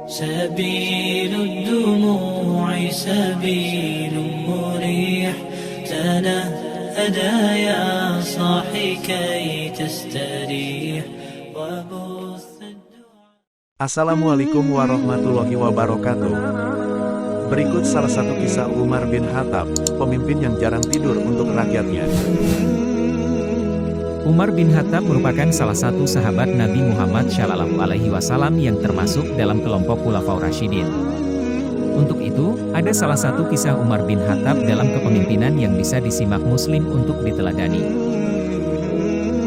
سبيل الدموع سبيل مريح تنهدى يا صاحي كي تستريح وبث Assalamualaikum warahmatullahi wabarakatuh. Berikut salah satu kisah Umar bin Khattab, pemimpin yang jarang tidur untuk rakyatnya. Umar bin Khattab merupakan salah satu sahabat Nabi Muhammad SAW yang termasuk dalam kelompok Khulafaur Rasyidin. Untuk itu, ada salah satu kisah Umar bin Khattab dalam kepemimpinan yang bisa disimak Muslim untuk diteladani.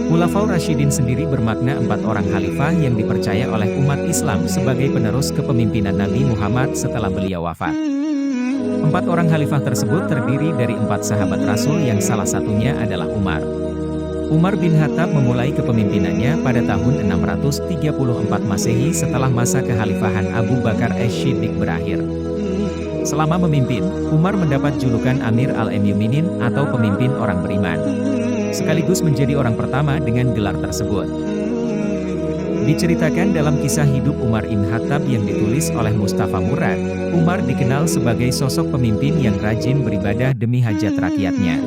Khulafaur Rasyidin sendiri bermakna 4 orang khalifah yang dipercaya oleh umat Islam sebagai penerus kepemimpinan Nabi Muhammad setelah beliau wafat. 4 orang khalifah tersebut terdiri dari 4 sahabat Rasul yang salah satunya adalah Umar. Umar bin Khattab memulai kepemimpinannya pada tahun 634 Masehi setelah masa kekhalifahan Abu Bakar As-Siddiq berakhir. Selama memimpin, Umar mendapat julukan Amir al-Mu'minin atau pemimpin orang beriman, sekaligus menjadi orang pertama dengan gelar tersebut. Diceritakan dalam kisah hidup Umar bin Khattab yang ditulis oleh Mustafa Murad, Umar dikenal sebagai sosok pemimpin yang rajin beribadah demi hajat rakyatnya.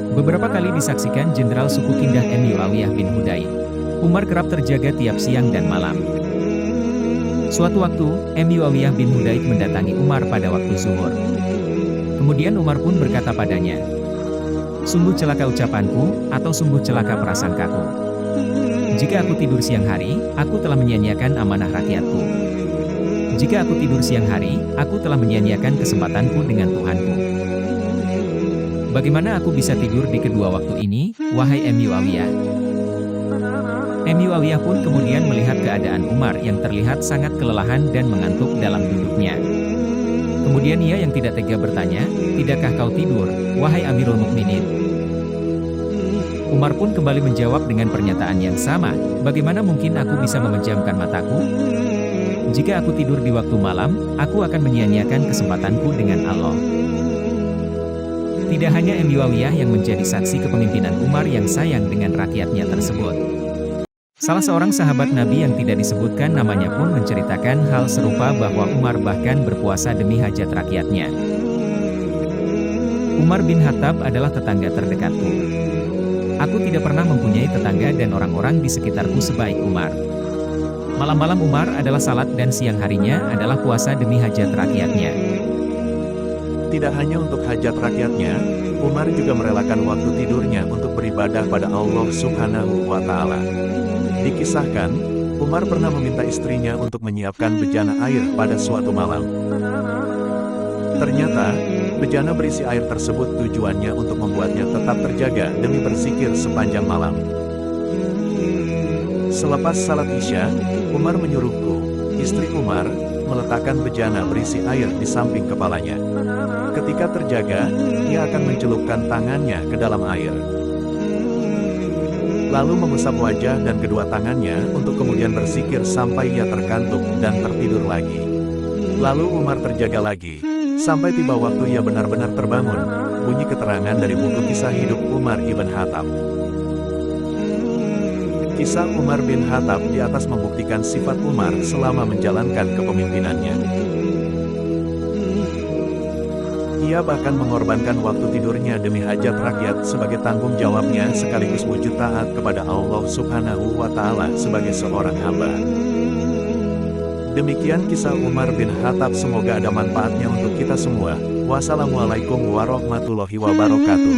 Beberapa kali disaksikan Jenderal suku Kindah Muawiyah bin Hudaid. Umar kerap terjaga tiap siang dan malam. Suatu waktu, Muawiyah bin Hudaid mendatangi Umar pada waktu zuhur. Kemudian Umar pun berkata padanya, "Sungguh celaka ucapanku, atau sungguh celaka prasangkaku. Jika aku tidur siang hari, aku telah menyia-nyiakan amanah rakyatku. Jika aku tidur siang hari, aku telah menyia-nyiakan kesempatanku dengan Tuhanku. Bagaimana aku bisa tidur di kedua waktu ini, wahai Muawiyah?" Muawiyah pun kemudian melihat keadaan Umar yang terlihat sangat kelelahan dan mengantuk dalam duduknya. Kemudian ia yang tidak tega bertanya, "Tidakkah kau tidur, wahai Amirul Mukminin?" Umar pun kembali menjawab dengan pernyataan yang sama, "Bagaimana mungkin aku bisa memejamkan mataku? Jika aku tidur di waktu malam, aku akan menyia-nyiakan kesempatanku dengan Allah." Tidak hanya Muawiyah yang menjadi saksi kepemimpinan Umar yang sayang dengan rakyatnya tersebut. Salah seorang sahabat Nabi yang tidak disebutkan namanya pun menceritakan hal serupa bahwa Umar bahkan berpuasa demi hajat rakyatnya. Umar bin Khattab adalah tetangga terdekatku. Aku tidak pernah mempunyai tetangga dan orang-orang di sekitarku sebaik Umar. Malam-malam Umar adalah salat dan siang harinya adalah puasa demi hajat rakyatnya. Tidak hanya untuk hajat rakyatnya, Umar juga merelakan waktu tidurnya untuk beribadah pada Allah Subhanahu wa Ta'ala. Dikisahkan, Umar pernah meminta istrinya untuk menyiapkan bejana air pada suatu malam. Ternyata, bejana berisi air tersebut tujuannya untuk membuatnya tetap terjaga demi berzikir sepanjang malam. Selepas salat Isya, Umar menyuruhku, istri Umar, meletakkan bejana berisi air di samping kepalanya. Ketika terjaga, ia akan mencelupkan tangannya ke dalam air, lalu mengusap wajah dan kedua tangannya untuk kemudian berzikir sampai ia terkantuk dan tertidur lagi. Lalu Umar terjaga lagi, sampai tiba waktu ia benar-benar terbangun. Bunyi keterangan dari buku kisah hidup Umar ibn Khattab. Kisah Umar bin Khattab di atas membuktikan sifat Umar selama menjalankan kepemimpinannya. Ia bahkan mengorbankan waktu tidurnya demi hajat rakyat sebagai tanggung jawabnya sekaligus wujud taat kepada Allah Subhanahu wa Ta'ala sebagai seorang hamba. Demikian kisah Umar bin Khattab, semoga ada manfaatnya untuk kita semua. Wassalamualaikum warahmatullahi wabarakatuh.